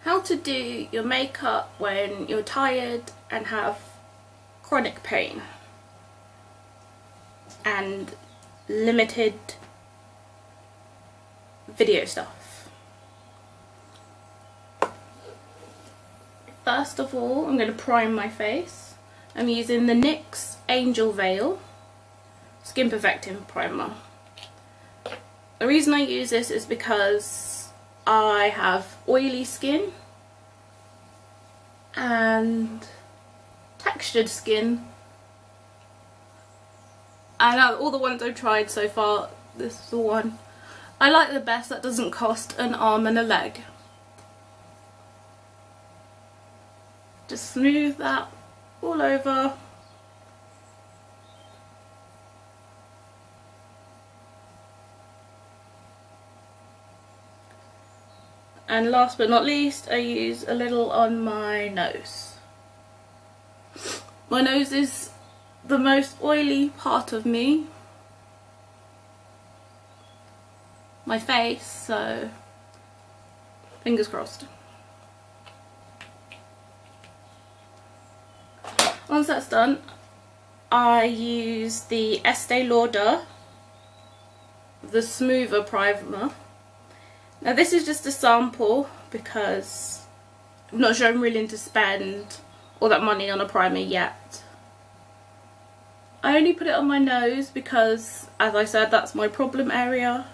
How to do your makeup when you're tired and have chronic pain and limited video stuff. First of all, I'm going to prime my face. I'm using the NYX Angel Veil Skin Perfecting Primer. The reason I use this is because I have oily skin and textured skin, and out of all the ones I've tried so far, this is the one I like the best that doesn't cost an arm and a leg. Just smooth that all over. And last but not least, I use a little on my nose. My nose is the most oily part of me. My face, so fingers crossed. Once that's done, I use the Estee Lauder, the Smoother Primer. Now this is just a sample because I'm not sure I'm willing to spend all that money on a primer yet. I only put it on my nose because, as I said, that's my problem area.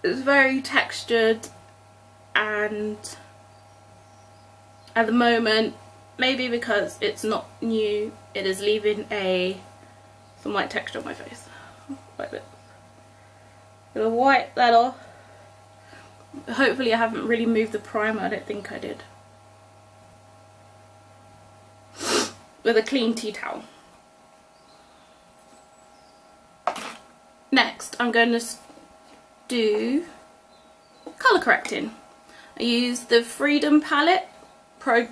It's very textured, and at the moment, maybe because it's not new, it is leaving some white texture on my face. Like this. I'm gonna wipe that off. Hopefully I haven't really moved the primer, I don't think I did. With a clean tea towel. Next I'm going to do colour correcting. I use the Freedom palette, Pro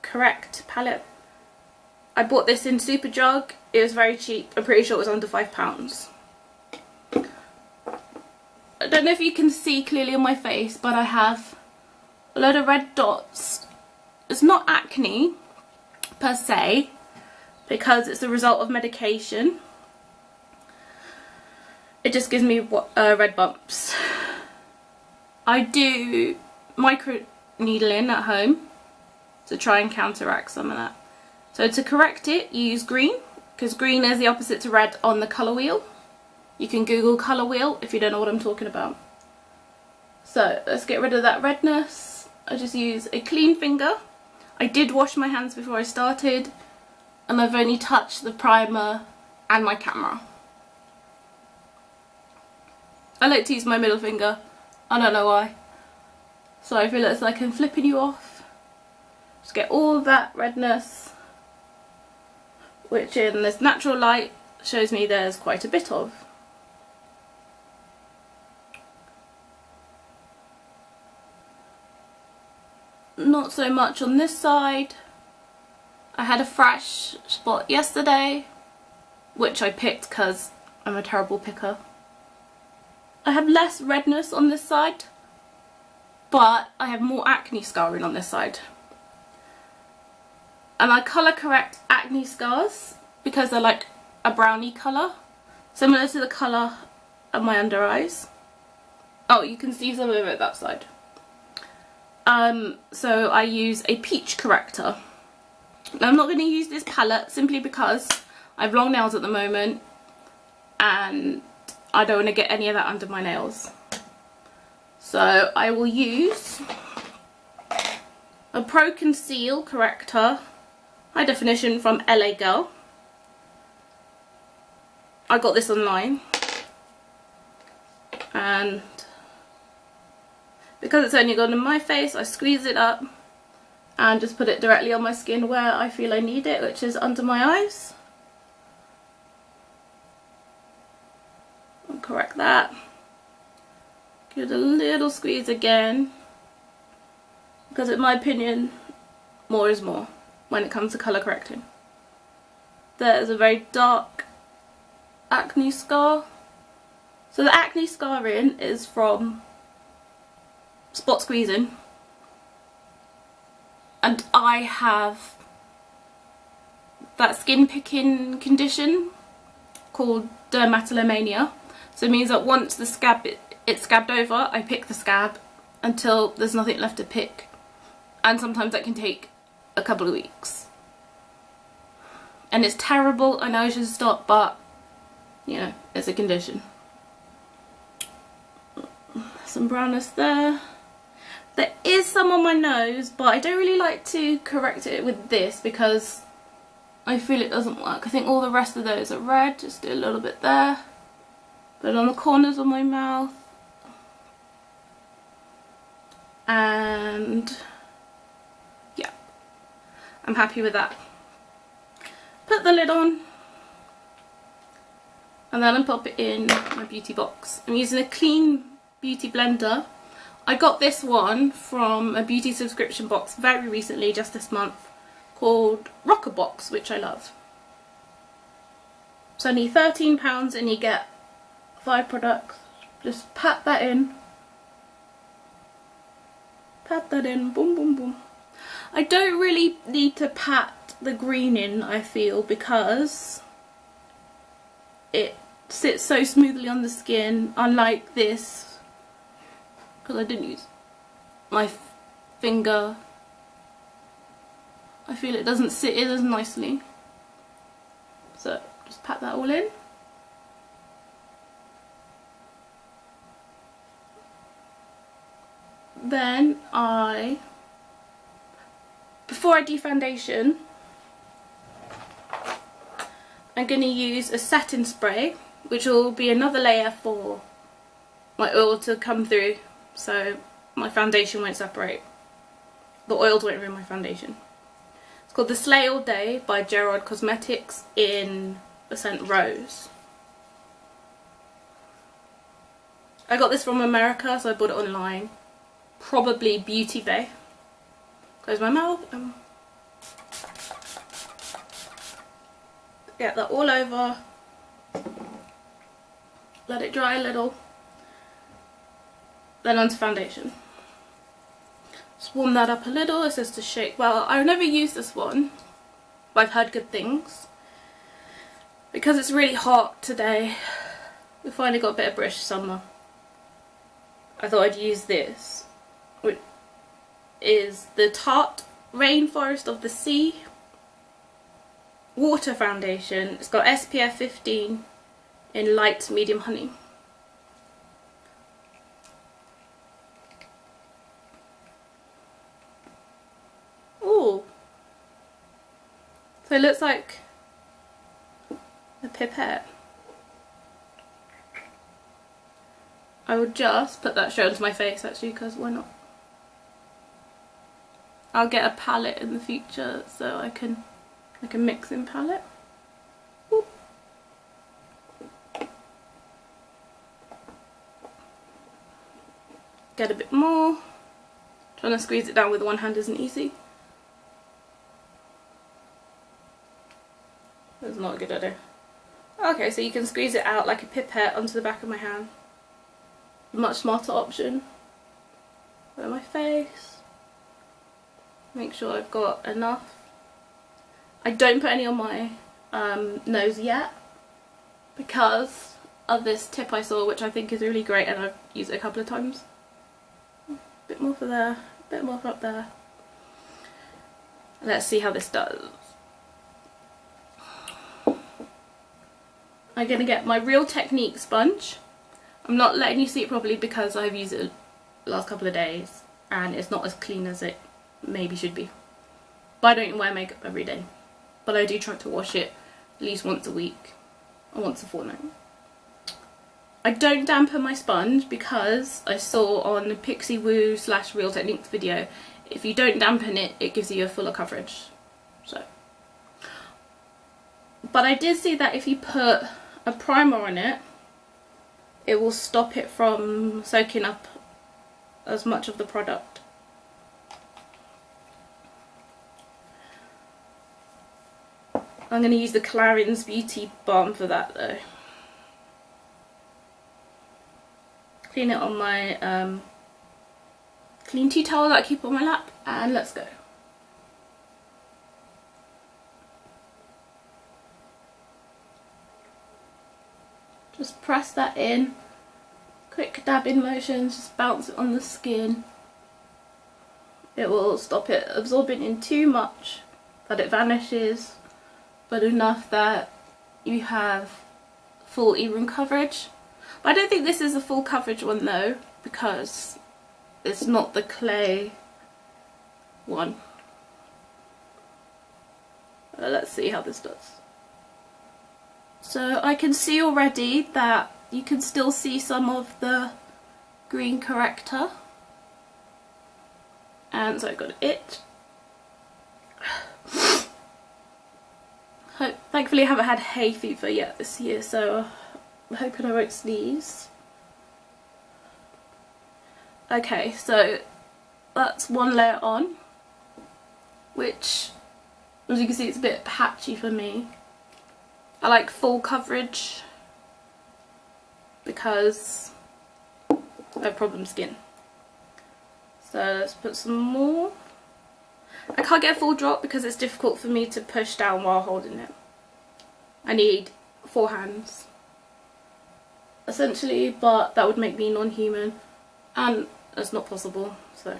Correct palette. I bought this in Superdrug, it was very cheap, I'm pretty sure it was under £5. I don't know if you can see clearly on my face, but I have a load of red dots. It's not acne per se, because it's a result of medication. It just gives me red bumps. I do micro needling at home to try and counteract some of that. So to correct it, you use green, because green is the opposite to red on the colour wheel. You can Google colour wheel if you don't know what I'm talking about. So let's get rid of that redness. I just use a clean finger. I did wash my hands before I started, and I've only touched the primer and my camera. I like to use my middle finger. I don't know why. So I feel it's like I'm flipping you off. Just get all that redness, which in this natural light shows me there's quite a bit of. Not so much on this side. I had a fresh spot yesterday, which I picked because I'm a terrible picker. I have less redness on this side, but I have more acne scarring on this side. And I colour correct acne scars because they're like a brownie colour, similar to the colour of my under eyes. Oh, you can see some of it that side. So I use a peach corrector. Now I'm not going to use this palette simply because I have long nails at the moment and I don't want to get any of that under my nails. So I will use a Pro Conceal corrector, high definition, from LA Girl. I got this online, and because it's only gone on my face, I squeeze it up and just put it directly on my skin where I feel I need it, which is under my eyes. I'll correct that. Give it a little squeeze again, because in my opinion, more is more when it comes to colour correcting. There's a very dark acne scar. So the acne scarring is from spot squeezing, I have that skin picking condition called dermatillomania. So it means that once the scab it's scabbed over, I pick the scab until there's nothing left to pick, and sometimes that can take a couple of weeks, and it's terrible. I know I should stop, but you know, it's a condition. Some brownness there. There is some on my nose, but I don't really like to correct it with this because I feel it doesn't work. I think all the rest of those are red. Just do a little bit there. But on the corners of my mouth. And yeah, I'm happy with that. Put the lid on. And then I'll pop it in my beauty box. I'm using a clean beauty blender. I got this one from a beauty subscription box very recently, just this month, called Rocker Box, which I love. It's only £13 and you get 5 products. Just pat that in. Pat that in, boom, boom, boom. I don't really need to pat the green in, I feel, because it sits so smoothly on the skin, unlike this. Because I didn't use my finger. I feel it doesn't sit in as nicely. So just pat that all in. Then before I do foundation, I'm going to use a satin spray, which will be another layer for my oil to come through, so my foundation won't separate. The oils won't ruin my foundation. It's called the Slay All Day by Gerard Cosmetics in the scent Rose. I got this from America, so I bought it online. Probably Beauty Bay. Close my mouth. Get that all over. Let it dry a little. Then onto foundation. Just warm that up a little. It says to shake. Well, I've never used this one, but I've heard good things. Because it's really hot today. We finally got a bit of British summer. I thought I'd use this, which is the Tarte Rainforest of the Sea water foundation. It's got SPF 15 in light medium honey. Ooh, so it looks like a pipette. I would just put that straight onto my face actually, because why not? I'll get a palette in the future so I can mix in palette. Ooh. Get a bit more. Trying to squeeze it down with one hand isn't easy. That's not a good idea. Okay, so you can squeeze it out like a pipette onto the back of my hand. Much smarter option. Put it on my face. Make sure I've got enough. I don't put any on my nose yet because of this tip I saw, which I think is really great, and I've used it a couple of times. A bit more for there, a bit more for up there. Let's see how this does. I'm going to get my Real Technique sponge. I'm not letting you see it properly because I've used it the last couple of days and it's not as clean as it maybe should be. But I don't wear makeup every day. But I do try to wash it at least once a week or once a fortnight. I don't dampen my sponge because I saw on the Pixie Woo / Real Techniques video, if you don't dampen it, it gives you a fuller coverage. So, but I did see that if you put a primer on it, it will stop it from soaking up as much of the product. I'm going to use the Clarins Beauty Balm for that though. Clean it on my clean tea towel that I keep on my lap, and let's go. Just press that in. Quick dabbing motions, just bounce it on the skin. It will stop it absorbing in too much that it vanishes, but enough that you have full even coverage. But I don't think this is a full coverage one though, because it's not the clay one. Let's see how this does. So I can see already that you can still see some of the green corrector. And so I got it. Thankfully I haven't had hay fever yet this year, so I'm hoping I won't sneeze. Okay, so that's one layer on, which, as you can see, it's a bit patchy for me. I like full coverage because I have problem skin. So let's put some more. I can't get a full drop because it's difficult for me to push down while holding it. I need 4 hands essentially, but that would make me non-human and that's not possible, so.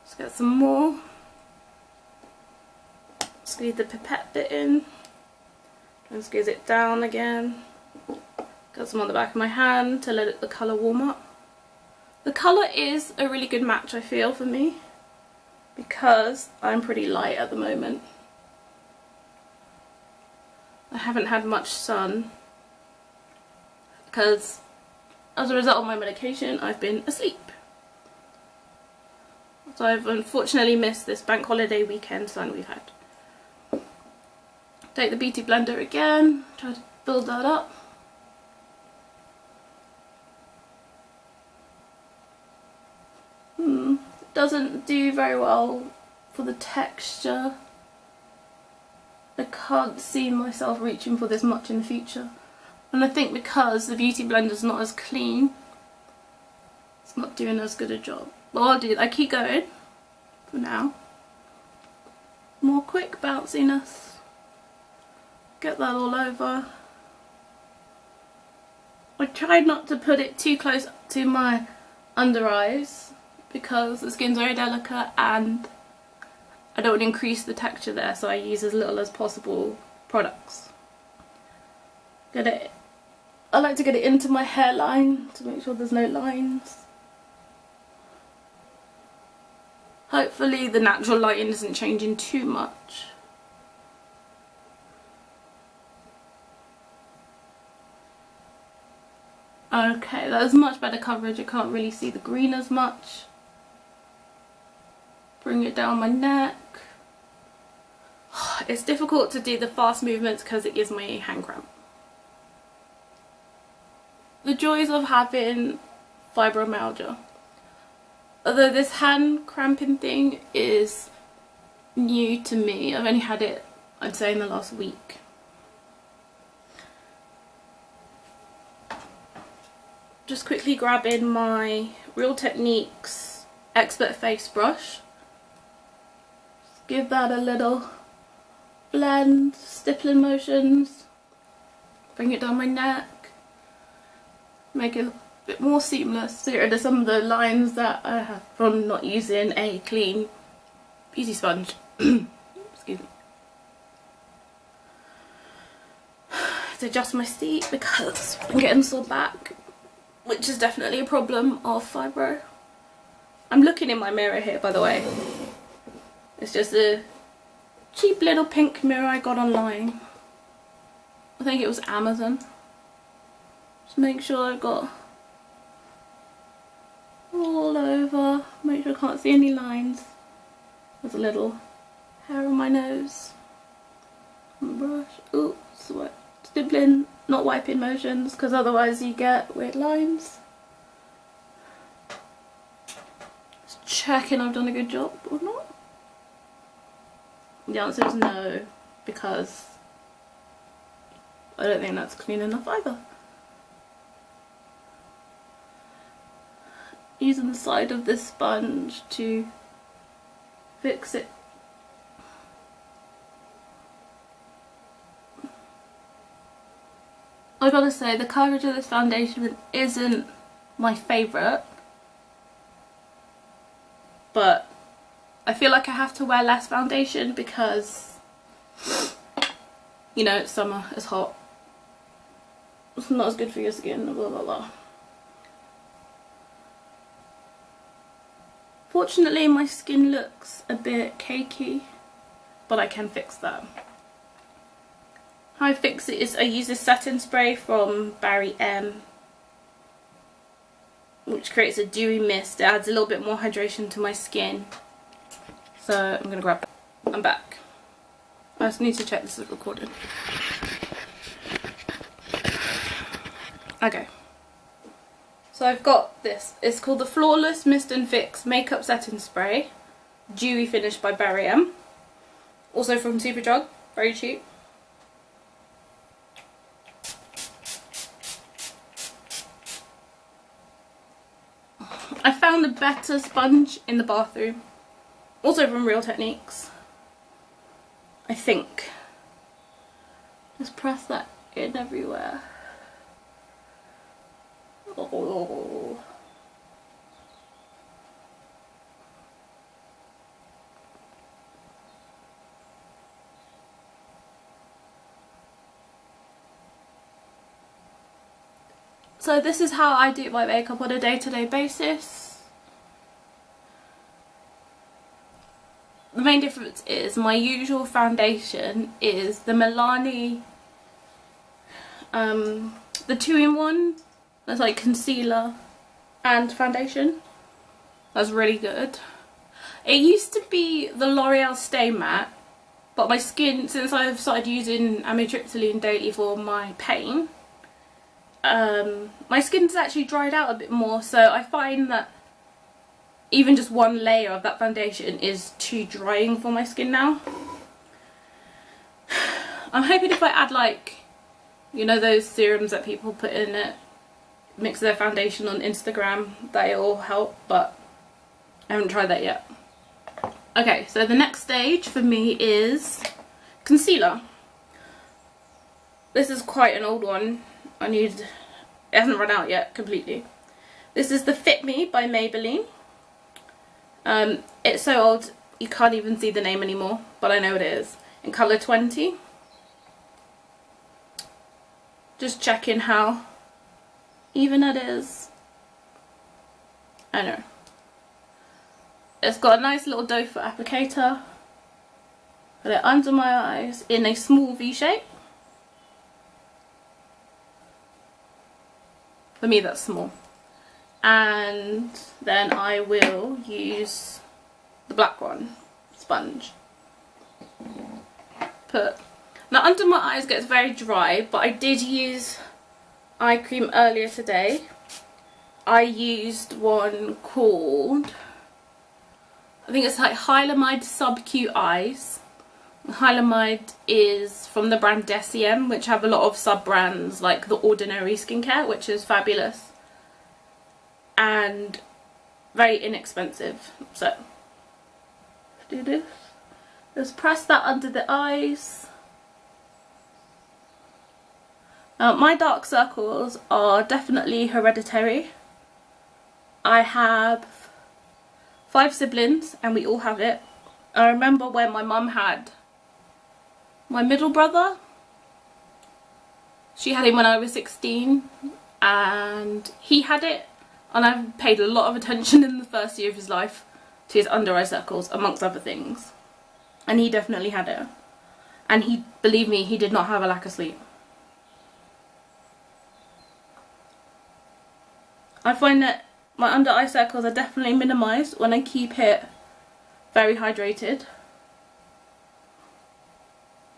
Let's get some more. Squeeze the pipette bit in and squeeze it down again. Got some on the back of my hand to let the colour warm up. The colour is a really good match, I feel, for me, because I'm pretty light at the moment. I haven't had much sun because as a result of my medication I've been asleep. So I've unfortunately missed this bank holiday weekend sun we've had. Take the beauty blender again, try to build that up. Doesn't do very well for the texture. I can't see myself reaching for this much in the future. And I think because the beauty blender's not as clean, it's not doing as good a job. But I'll do, I keep going for now. More quick bounciness. Get that all over. I tried not to put it too close to my under eyes because the skin's very delicate and I don't want to increase the texture there, so I use as little as possible products. I like to get it into my hairline to make sure there's no lines. Hopefully the natural lighting isn't changing too much. Okay, that's much better coverage. I can't really see the green as much. Bring it down my neck. It's difficult to do the fast movements because it gives me hand cramp. The joys of having fibromyalgia. Although this hand cramping thing is new to me, I've only had it, I'd say, in the last week. Just quickly grabbing my Real Techniques Expert Face Brush. Just give that a little blend, stippling motions. Bring it down my neck. Make it a bit more seamless. So get rid of some of the lines that I have from not using a clean beauty sponge. Excuse me. To adjust my seat because I'm getting sore back, which is definitely a problem of fibro. I'm looking in my mirror here, by the way. It's just a cheap little pink mirror I got online. I think it was Amazon. Just make sure I've got all over. Make sure I can't see any lines. There's a little hair on my nose. Brush. Ooh, sweat. Stippling, not wiping motions, because otherwise you get weird lines. Just checking I've done a good job or not. The answer is no, because I don't think that's clean enough either. Using the side of this sponge to fix it. I gotta say, the coverage of this foundation isn't my favourite, but I feel like I have to wear less foundation because, you know, it's summer, it's hot, it's not as good for your skin, blah blah blah. Fortunately, my skin looks a bit cakey, but I can fix that. How I fix it is I use this setting spray from Bakerie, which creates a dewy mist. It adds a little bit more hydration to my skin. So I'm going to grab that. I'm back. I just need to check this is recorded. Okay. So I've got this. It's called the Flawless Mist and Fix Makeup Setting Spray. Dewy finish by Bakerie. Also from Superdrug. Very cheap. I found a better sponge in the bathroom. Also from Real Techniques. I think. Just press that in everywhere. Oh. So this is how I do my makeup on a day-to-day basis. The main difference is my usual foundation is the Milani, the 2-in-1. That's like concealer and foundation. That's really good. It used to be the L'Oreal Stay Matte, but my skin, since I've started using amitriptyline daily for my pain, my skin's actually dried out a bit more, so I find that even just one layer of that foundation is too drying for my skin now. I'm hoping if I add, like, you know, those serums that people put in it, mix their foundation on Instagram, that it will help, but I haven't tried that yet. Okay, so the next stage for me is concealer. This is quite an old one. It hasn't run out yet completely. This is the Fit Me by Maybelline. It's so old you can't even see the name anymore, but I know it is. In colour 20. Just checking how even it is. I know. It's got a nice little doe foot applicator. Put it under my eyes in a small V shape. For me that's small. And then I will use the black one, sponge. Now under my eyes gets very dry, but I did use eye cream earlier today. I used one called, I think it's like Hylamide Sub Cute Eyes. Hylamide is from the brand Estee, which have a lot of sub brands like The Ordinary Skincare, which is fabulous and very inexpensive. So do this, just press that under the eyes. My dark circles are definitely hereditary. I have 5 siblings and we all have it. I remember when my mum had my middle brother. She had him when I was 16 and he had it, and I've paid a lot of attention in the first year of his life to his under eye circles amongst other things, and he definitely had it, and he, believe me, he did not have a lack of sleep. I find that my under eye circles are definitely minimised when I keep it very hydrated.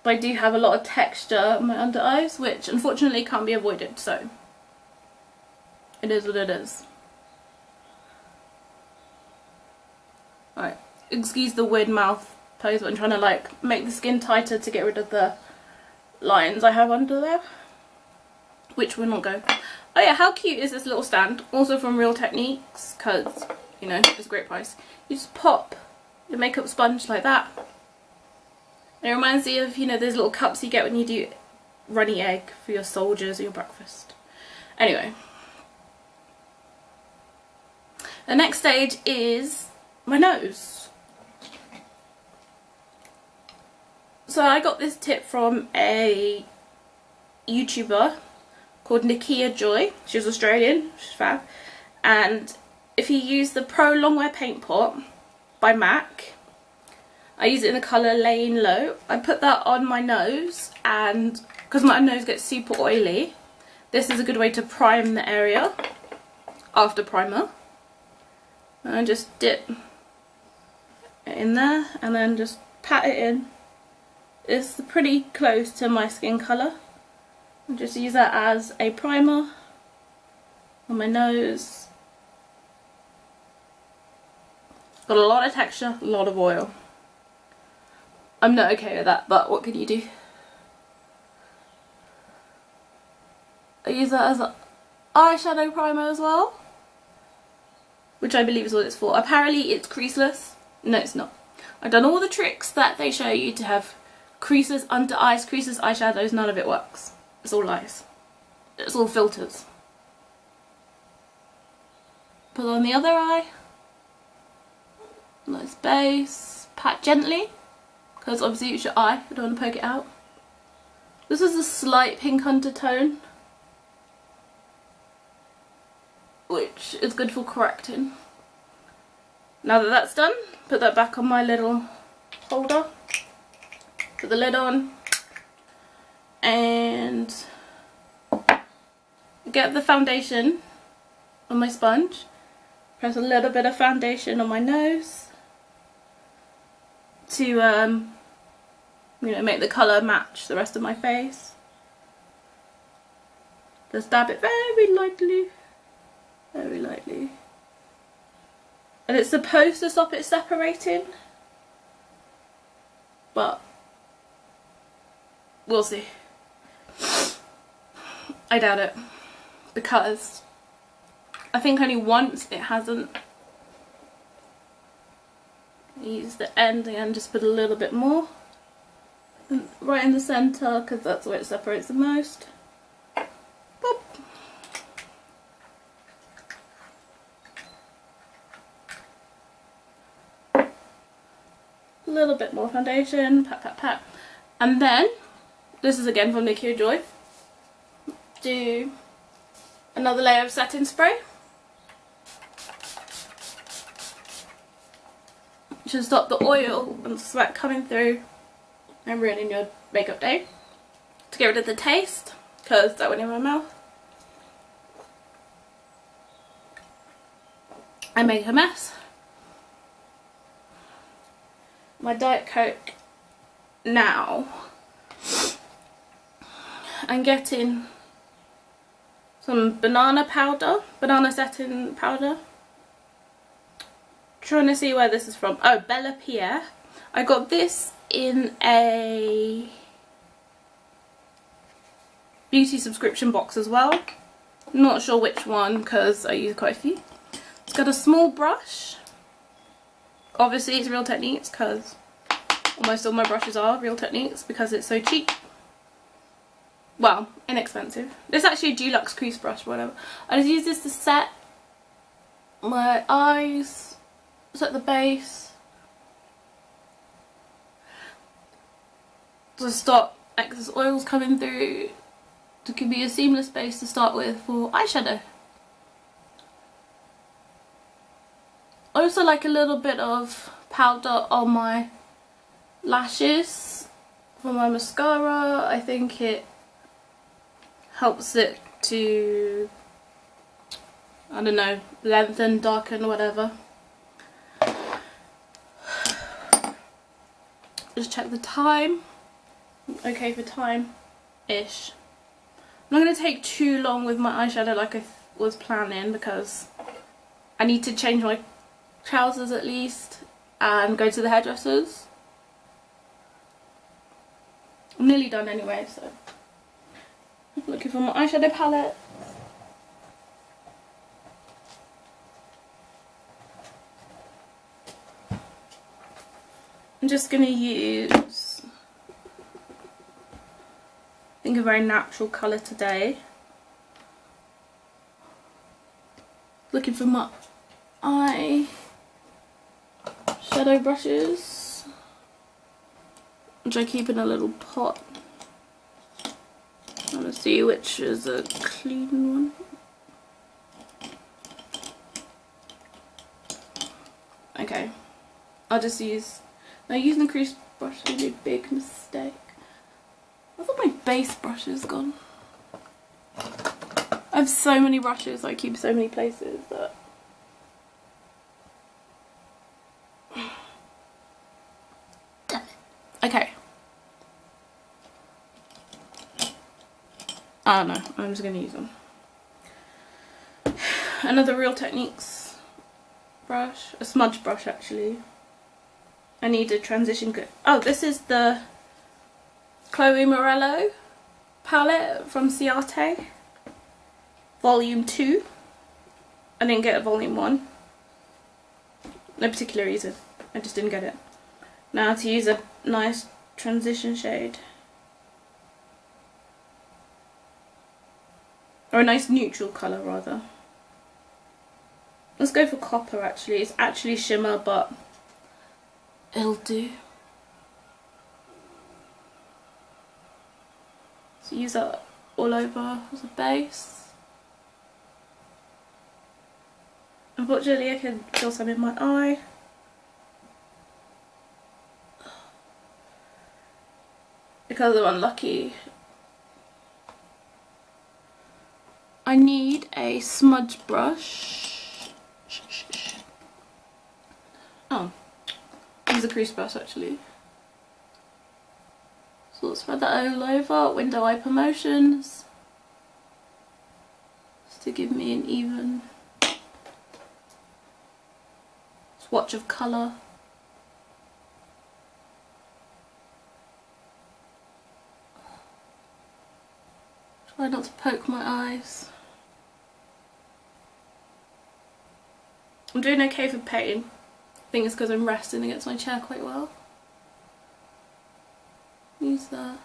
But I do have a lot of texture on my under eyes, which unfortunately can't be avoided, so it is what it is. Alright, excuse the weird mouth pose, but I'm trying to like make the skin tighter to get rid of the lines I have under there, which will not go. Oh yeah, how cute is this little stand? Also from Real Techniques, because, you know, it's a great price. You just pop your makeup sponge like that. It reminds me of, you know, those little cups you get when you do runny egg for your soldiers or your breakfast. Anyway, the next stage is my nose. So I got this tip from a YouTuber called Nikia Joy. She's Australian, she's fab. And if you use the Pro Longwear Paint Pot by MAC, I use it in the colour Layin Low. I put that on my nose, and because my nose gets super oily, this is a good way to prime the area after primer. And I just dip it in there and then just pat it in. It's pretty close to my skin colour. I'll just use that as a primer on my nose. Got a lot of texture, a lot of oil. I'm not okay with that, but what can you do? I use that as an eyeshadow primer as well, which I believe is what it's for. Apparently it's creaseless. No, it's not. I've done all the tricks that they show you to have creaseless under eyes, creaseless eyeshadows. None of it works. It's all lies. It's all filters. Put on the other eye. Nice base. Pat gently, because obviously it's your eye. I don't want to poke it out. This is a slight pink undertone, which is good for correcting. Now that that's done, put that back on my little holder. Put the lid on and get the foundation on my sponge. Press a little bit of foundation on my nose to you know, make the colour match the rest of my face. Just dab it very lightly. Very lightly. And it's supposed to stop it separating, but we'll see. I doubt it, because I think only once it hasn't. Use the end and just put a little bit more right in the centre, because that's where it separates the most. Boop. A little bit more foundation, pat pat pat, and then this is again from Nikia Joy. Do another layer of setting spray. To stop the oil and sweat coming through and ruining your makeup day. To get rid of the taste, because that went in my mouth. I make a mess. My Diet Coke now. I'm getting some banana powder, banana setting powder. Trying to see where this is from. Oh, Bella Pierre. I got this in a beauty subscription box as well. Not sure which one, because I use quite a few. It's got a small brush. Obviously it's Real Techniques, because almost all my brushes are Real Techniques because it's so cheap. Well, inexpensive. This is actually a deluxe crease brush, whatever. I just use this to set my eyes. Set the base to stop excess oils coming through, to give me a seamless base to start with for eyeshadow. I also like a little bit of powder on my lashes for my mascara. I think it helps it to, I don't know, lengthen, darken, whatever. Just check the time. Okay for time-ish. I'm not going to take too long with my eyeshadow like I was planning, because I need to change my trousers at least and go to the hairdressers. I'm nearly done anyway, so I'm looking for my eyeshadow palette. I'm just going to use, I think, a very natural colour today. Looking for my eye shadow brushes, which I keep in a little pot. I want to see which is a clean one. Okay, I'll just use, now using the crease brush is a big mistake. I thought my base brush is gone. I have so many brushes, I keep so many places that... Damn it. Okay. I don't know, I'm just going to use them. Another Real Techniques brush, a smudge brush actually. I need a transition good. Oh, this is the Chloe Morello palette from Ciate. Volume 2. I didn't get a volume 1. No particular reason. I just didn't get it. Now to use a nice transition shade. Or a nice neutral colour rather. Let's go for copper actually. It's actually shimmer but it'll do. So use that all over as a base. Unfortunately I can feel some in my eye. Because I'm unlucky. I need a smudge brush. Oh, use a crease brush actually. So let's spread that all over. Window eye promotions. Just to give me an even swatch of colour. Try not to poke my eyes. I'm doing okay for pain. I think it's because I'm resting against my chair quite well. Use that.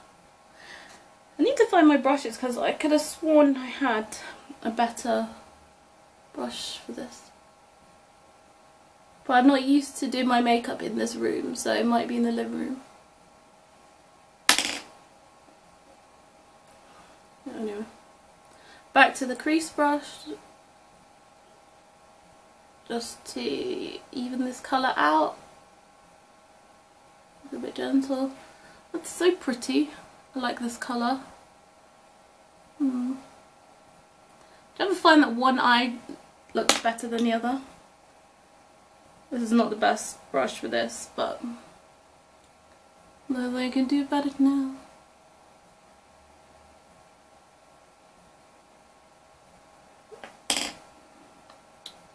I need to find my brushes because I could have sworn I had a better brush for this. But I'm not used to do my makeup in this room, so it might be in the living room. Anyway, back to the crease brush. Just to even this colour out. A bit gentle. That's so pretty. I like this colour. Do you ever find that one eye looks better than the other? This is not the best brush for this, but no, I can do better now.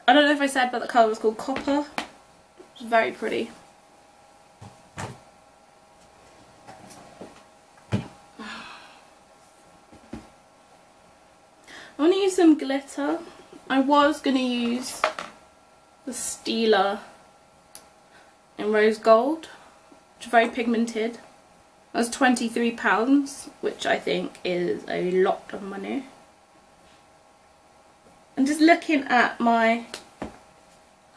I don't know if I said, but the colour was called Copper. It's very pretty. I want to use some glitter. I was going to use the Stila in Rose Gold, which is very pigmented. That was £23, which I think is a lot of money. I'm just looking at my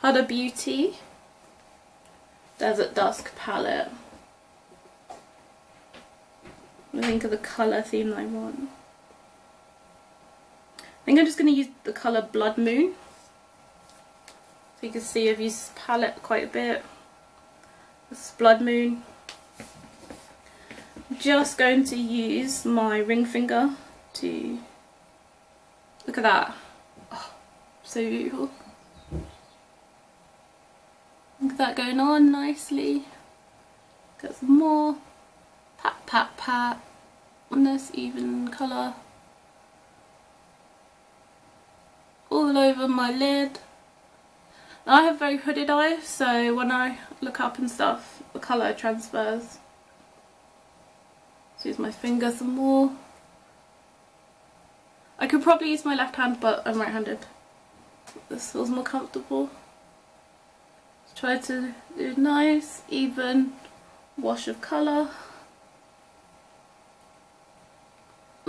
Huda Beauty Desert Dusk palette. I think of the colour theme that I want. I think I'm just going to use the colour Blood Moon. So you can see I've used this palette quite a bit. This is Blood Moon. I'm just going to use my ring finger to... Look at that. Oh, so beautiful. Look at that going on nicely. Got some more. Pat, pat, pat. On this even colour. All over my lid. Now I have very hooded eyes, so when I look up and stuff, the colour transfers. So use my finger some more. I could probably use my left hand, but I'm right-handed. This feels more comfortable. Just try to do a nice, even wash of colour.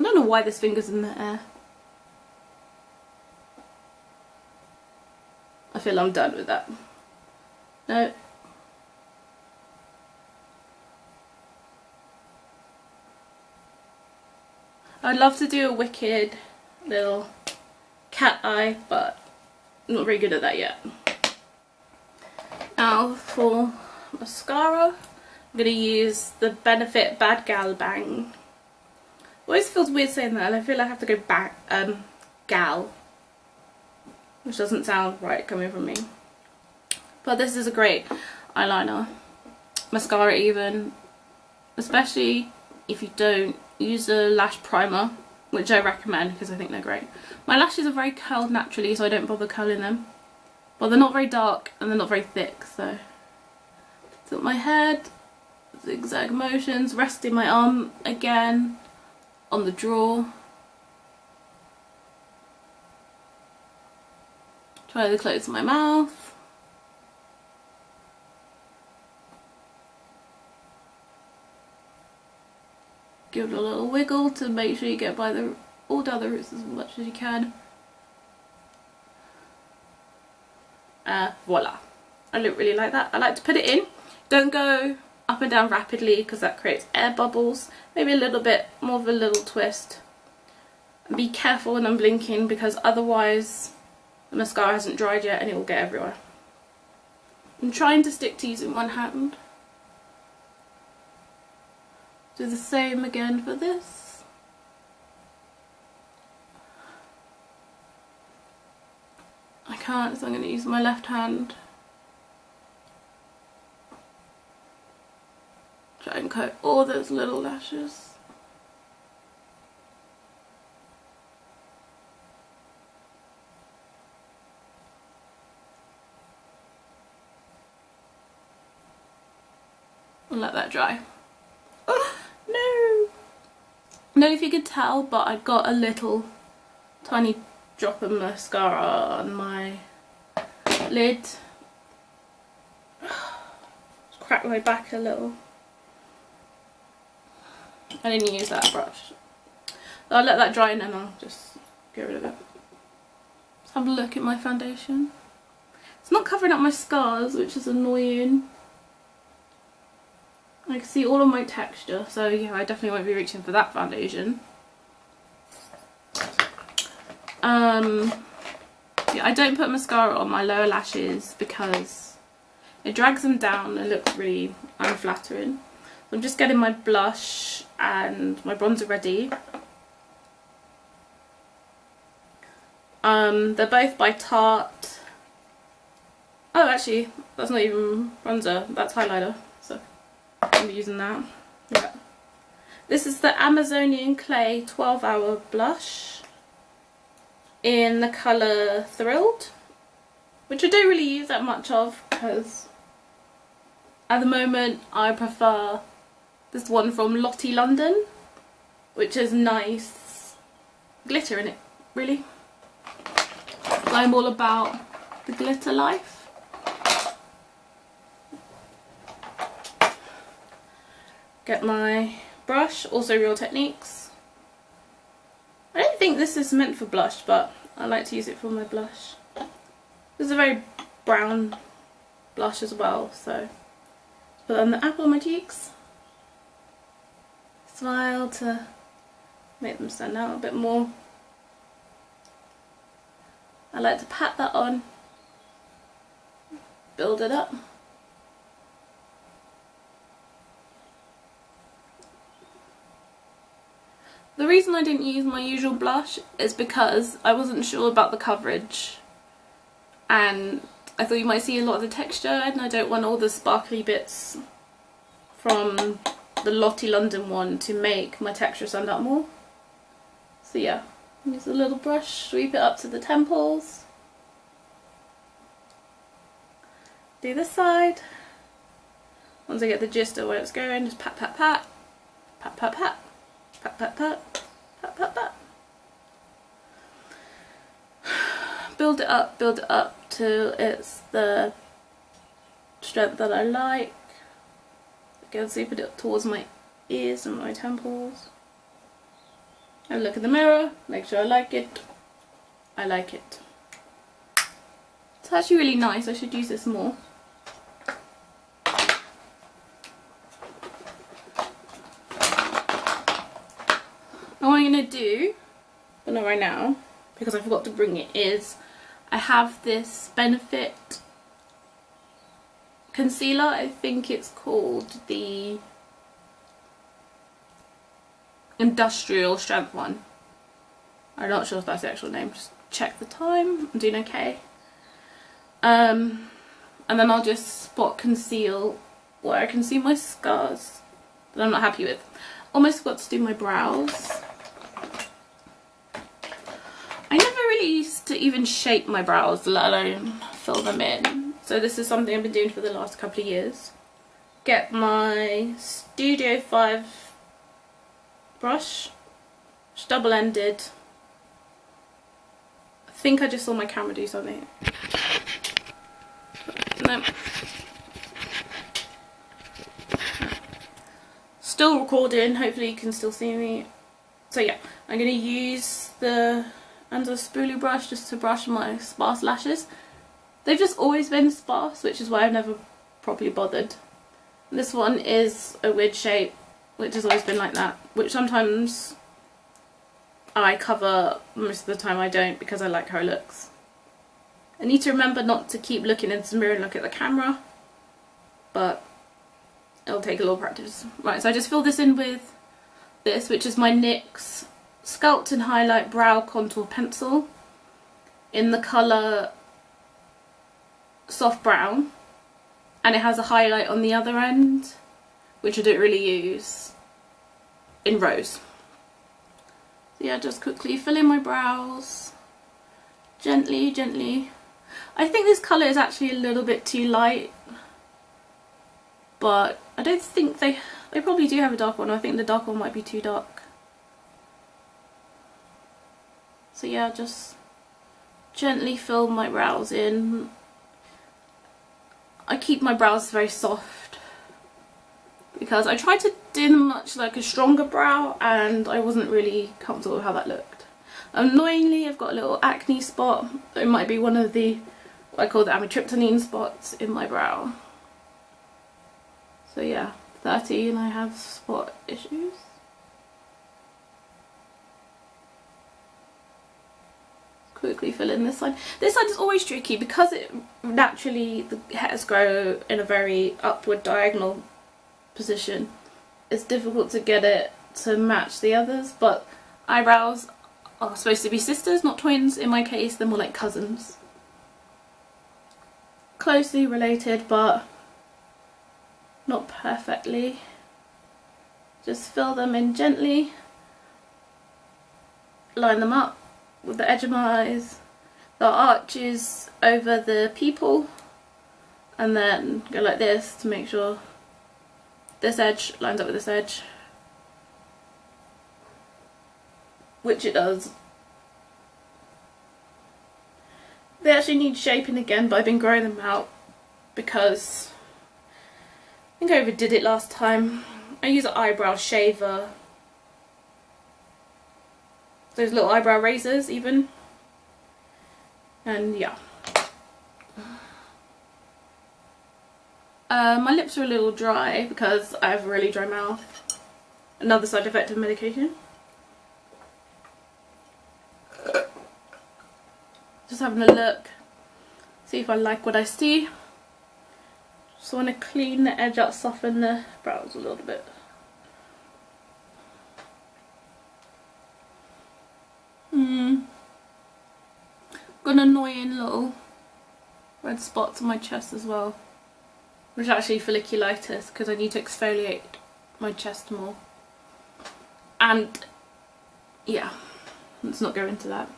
I don't know why this finger's in the air. I feel I'm done with that. No. I'd love to do a wicked little cat eye, but I'm not very good at that yet. Now for mascara, I'm going to use the Benefit Bad Gal Bang. Always feels weird saying that, and I feel like I have to go gal, which doesn't sound right coming from me. But this is a great eyeliner, mascara even, especially if you don't use a lash primer, which I recommend because I think they're great. My lashes are very curled naturally, so I don't bother curling them. But they're not very dark and they're not very thick, so tilt my head, zigzag motions, resting my arm again on the drawer. Try to close my mouth. Give it a little wiggle to make sure you get by all down the roots as much as you can. Voila. I look really like that. I like to put it in. Don't go up and down rapidly because that creates air bubbles. Maybe a little bit more of a little twist. And be careful when I'm blinking because otherwise the mascara hasn't dried yet and it will get everywhere. I'm trying to stick to using one hand. Do the same again for this. I can't, so I'm going to use my left hand. Try and coat all those little lashes. And let that dry. Oh, no! I don't know if you could tell, but I got a little tiny drop of mascara on my lid. Just crack my back a little. I didn't use that brush. I'll let that dry and then I'll just get rid of it. Let's have a look at my foundation. It's not covering up my scars, which is annoying. I can see all of my texture, so yeah, I definitely won't be reaching for that foundation. Yeah, I don't put mascara on my lower lashes because it drags them down and looks really unflattering. So I'm just getting my blush and my bronzer ready. They're both by Tarte. Oh, actually, that's not even bronzer, that's highlighter. So I'm using that. Yeah. This is the Amazonian Clay 12-hour blush in the colour Thrilled, which I don't really use that much of because at the moment I prefer this one from Lottie London, which is nice glitter in it, really. I'm all about the glitter life. Get my brush, also Real Techniques. I don't think this is meant for blush, but I like to use it for my blush. This is a very brown blush as well, so put on the apple of my cheeks. Smile to make them stand out a bit more. I like to pat that on, build it up. The reason I didn't use my usual blush is because I wasn't sure about the coverage and I thought you might see a lot of the texture and I don't want all the sparkly bits from the Lottie London one to make my texture stand out more. So yeah, use a little brush, sweep it up to the temples. Do this side. Once I get the gist of where it's going, just pat, pat, pat, pat, pat, pat. Pat, pat, pat, pat, pat, pat. Build it up till it's the strength that I like. Again, sweep it up towards my ears and my temples. Have a look in the mirror, make sure I like it. I like it. It's actually really nice, I should use this more. And what I'm going to do, but not right now, because I forgot to bring it, is I have this Benefit concealer. I think it's called the Industrial Strength one. I'm not sure if that's the actual name, just check the time. I'm doing okay. And then I'll just spot conceal where I can see my scars that I'm not happy with. Almost forgot to do my brows. I never really used to even shape my brows, let alone fill them in. So this is something I've been doing for the last couple of years. Get my Studio 5 brush, it's double-ended. I think I just saw my camera do something. No. Still recording, hopefully you can still see me. So yeah, I'm going to use the under spoolie brush just to brush my sparse lashes. They've just always been sparse, which is why I've never properly bothered. This one is a weird shape, which has always been like that, which sometimes I cover, most of the time I don't, because I like how it looks. I need to remember not to keep looking into the mirror and look at the camera, but it'll take a little practice. Right, so I just fill this in with this, which is my NYX Sculpt and Highlight Brow Contour Pencil in the colour Soft Brown, and it has a highlight on the other end, which I don't really use, in Rose. So yeah, just quickly fill in my brows, gently, gently. I think this colour is actually a little bit too light, but I don't think they probably do have a dark one. I think the dark one might be too dark. So yeah, just gently fill my brows in. I keep my brows very soft because I tried to do them much like a stronger brow and I wasn't really comfortable with how that looked. Annoyingly, I've got a little acne spot. It might be one of the, what I call the amitriptyline spots in my brow. So yeah, 30 and I have spot issues. Quickly fill in this side. This side is always tricky because it naturally, the hairs grow in a very upward diagonal position. It's difficult to get it to match the others, but eyebrows are supposed to be sisters, not twins. In my case, they're more like cousins. Closely related, but not perfectly. Just fill them in gently. Line them up with the edge of my eyes, the arches over the pupil, and then go like this to make sure this edge lines up with this edge, which it does. They actually need shaping again, but I've been growing them out because I think I overdid it last time. I use an eyebrow shaver, those little eyebrow razors even, and yeah. My lips are a little dry because I have a really dry mouth. Another side effect of medication. Just having a look, see if I like what I see. Just want to clean the edge out, soften the brows a little bit. Got an annoying little red spots on my chest as well, which is actually folliculitis because I need to exfoliate my chest more. And yeah, let's not go into that.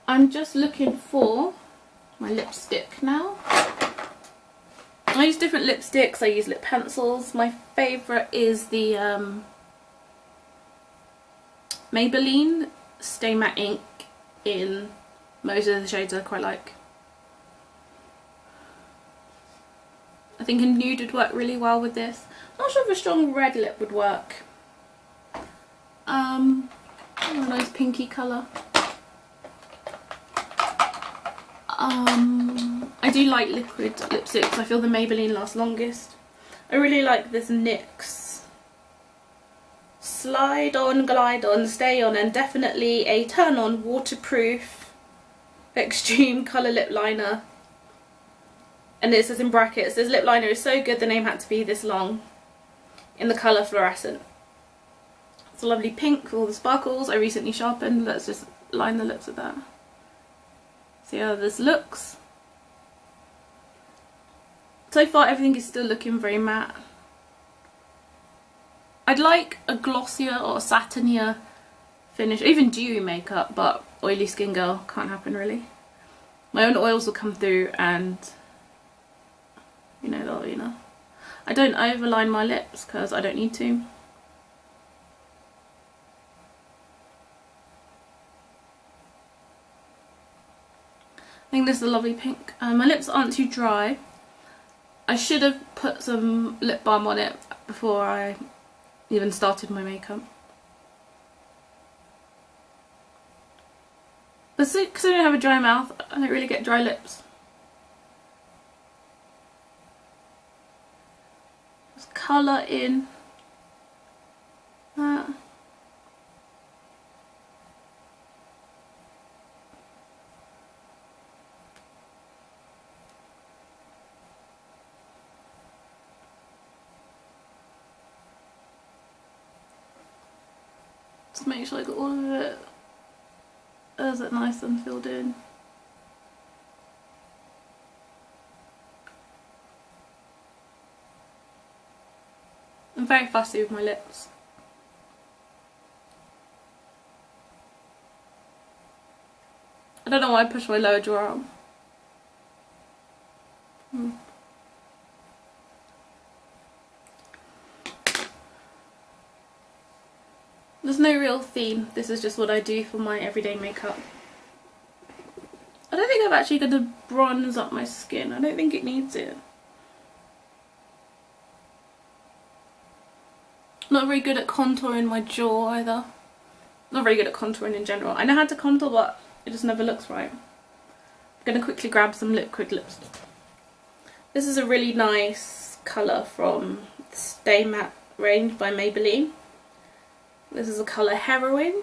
I'm just looking for my lipstick now. I use different lipsticks, I use lip pencils. My favourite is the Maybelline Stay Matte ink in most of the shades I quite like. I think a nude would work really well with this. I'm not sure if a strong red lip would work. A nice pinky colour. I do like liquid lipsticks. I feel the Maybelline lasts longest. I really like this NYX Slide On, Glide On, Stay On, and definitely a turn on waterproof extreme colour lip liner. And it says in brackets, this lip liner is so good the name had to be this long, in the colour Fluorescent. It's a lovely pink with all the sparkles. I recently sharpened. Let's just line the lips with that. See how this looks. So far everything is still looking very matte. I'd like a glossier or a satinier finish, even dewy makeup, but oily skin girl, can't happen really. My own oils will come through and they'll. I don't overline my lips because I don't need to. I think this is a lovely pink. My lips aren't too dry. I should have put some lip balm on it before I even started my makeup. But because I don't have a dry mouth, I don't really get dry lips. Just colour in that. Just make sure I got all of it. Is it nice and filled in? I'm very fussy with my lips. I don't know why I push my lower jaw out. There's no real theme, this is just what I do for my everyday makeup. I don't think I'm actually going to bronze up my skin, I don't think it needs it. Not very good at contouring my jaw either. Not very good at contouring in general. I know how to contour, but it just never looks right. I'm going to quickly grab some liquid lipstick. This is a really nice colour from the Stay Matte range by Maybelline. This is the colour Heroine.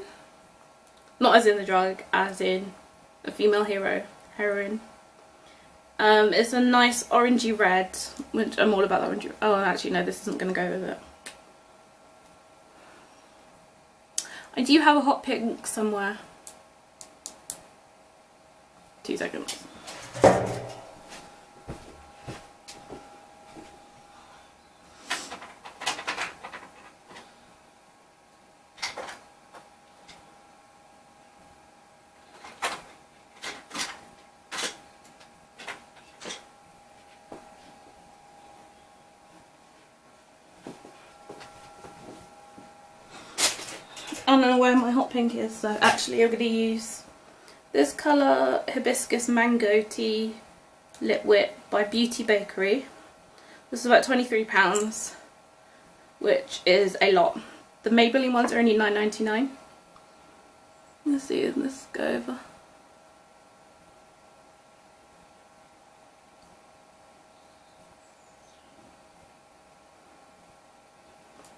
Not as in the drug, as in a female hero. Heroine. It's a nice orangey red, which I'm all about the orangey. Oh, actually no, this isn't going to go with it. I do have a hot pink somewhere. 2 seconds. I don't know where my hot pink is, so actually I'm going to use this colour Hibiscus Mango Tea Lip Whip by Beauty Bakerie. This is about £23, which is a lot. The Maybelline ones are only £9.99. Let's see if this go over.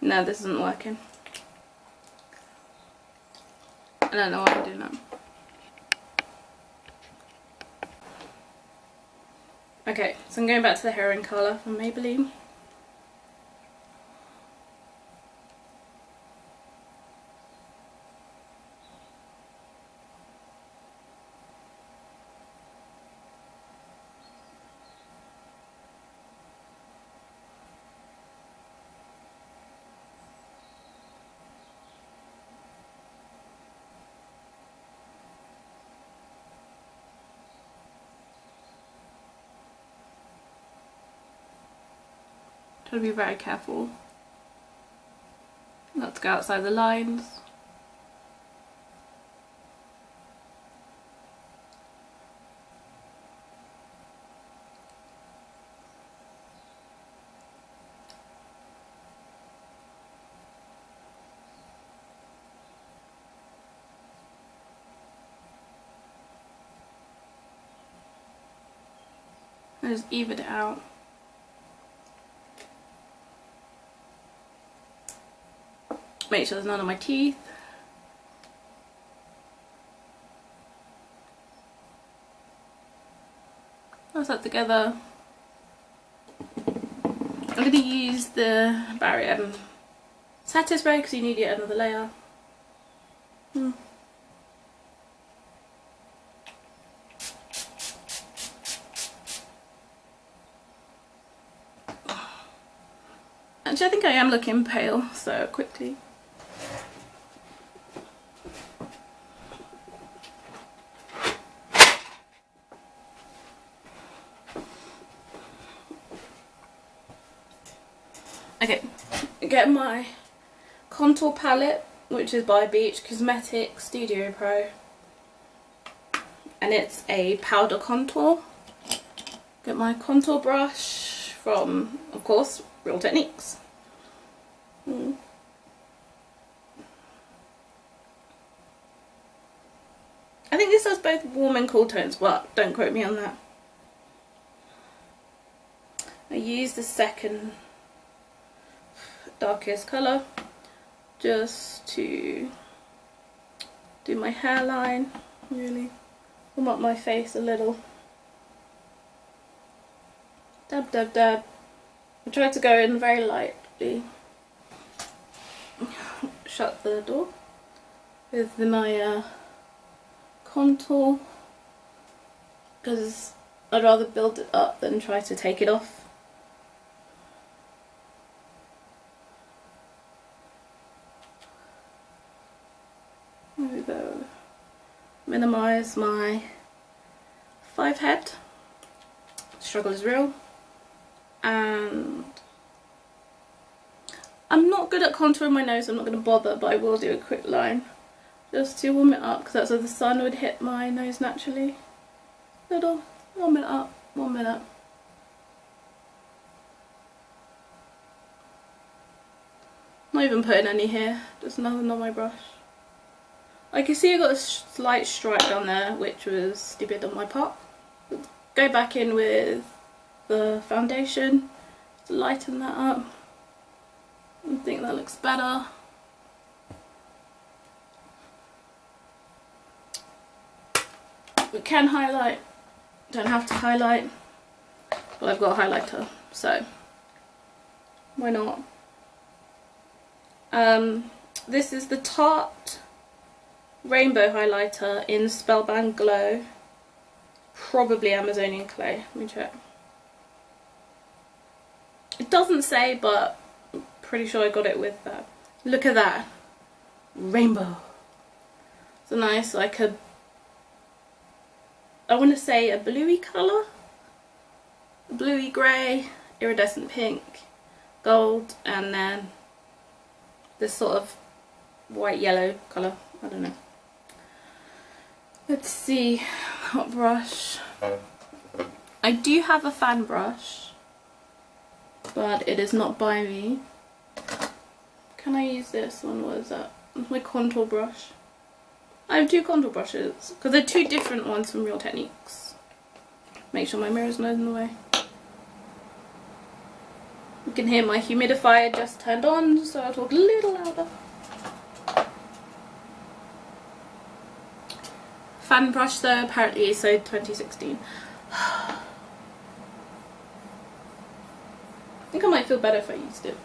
No, this isn't working. I don't know why I'm doing that. Okay, so I'm going back to the Heroine colour from Maybelline. Try to be very careful not to go outside the lines. I just evened it out. Make sure there's none on my teeth. Press that together. I'm going to use the Barrier Ciate spray because you need yet another layer. Actually, I think I am looking pale, so quickly. Okay, get my contour palette, which is by Beach Cosmetics Studio Pro, and it's a powder contour. Get my contour brush from, of course, Real Techniques. I think this has both warm and cool tones, but don't quote me on that. I use the second darkest colour just to do my hairline, really warm up my face a little. Dab, dab, dab. I try to go in very lightly. Shut the door with my contour because I'd rather build it up than try to take it off. There we go. Minimise my 5 head. Struggle is real. And I'm not good at contouring my nose, I'm not going to bother, but I will do a quick line just to warm it up because that's where the sun would hit my nose naturally. Little, warm it up, warm it up. Not even putting any here, just nothing on my brush. I can see I got a slight stripe down there, which was stupid on my part. Go back in with the foundation to lighten that up. I think that looks better. We can highlight, don't have to highlight. Well, I've got a highlighter, so why not? This is the Tarte Rainbow Highlighter in Spellbound Glow. Probably Amazonian clay. Let me check. It doesn't say, but I'm pretty sure I got it with that. Look at that. Rainbow. It's a nice, like a, I want to say a bluey colour. Bluey grey, iridescent pink, gold, and then this sort of white yellow colour. I don't know. Let's see. Hot brush. I do have a fan brush, but it is not by me. Can I use this one? What is that? My contour brush. I have 2 contour brushes because they're 2 different ones from Real Techniques. Make sure my mirror's not in the way. You can hear my humidifier just turned on, so I'll talk a little louder. Fan brush though, apparently, so 2016. I think I might feel better if I used it.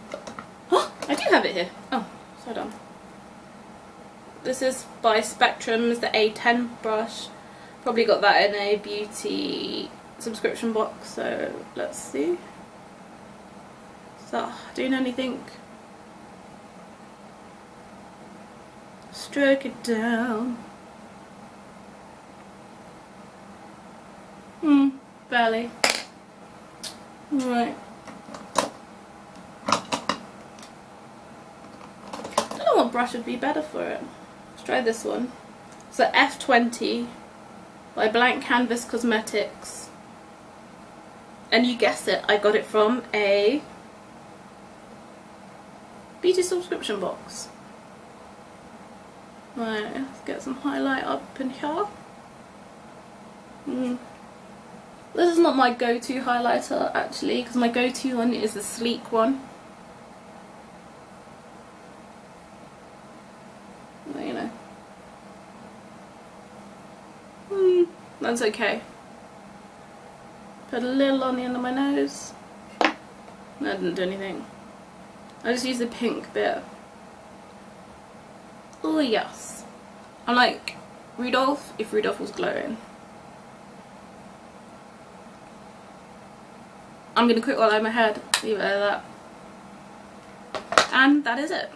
Oh, I do have it here. Oh, so done. This is by Spectrum's, the A10 brush. Probably got that in a beauty subscription box, so let's see. Is that doing anything? Stroke it down. Barely. Right. I don't know what brush would be better for it. Let's try this one. It's an F20 by Blank Canvas Cosmetics. And you guessed it, I got it from a beauty subscription box. Right, let's get some highlight up in here. This is not my go-to highlighter actually, because my go-to one is the sleek one. Well, you know. That's okay. Put a little on the end of my nose. That didn't do anything. I just used the pink bit. Oh yes. I'm like Rudolph if Rudolph was glowing. I'm gonna quick oil my head, leave it like that. And that is it.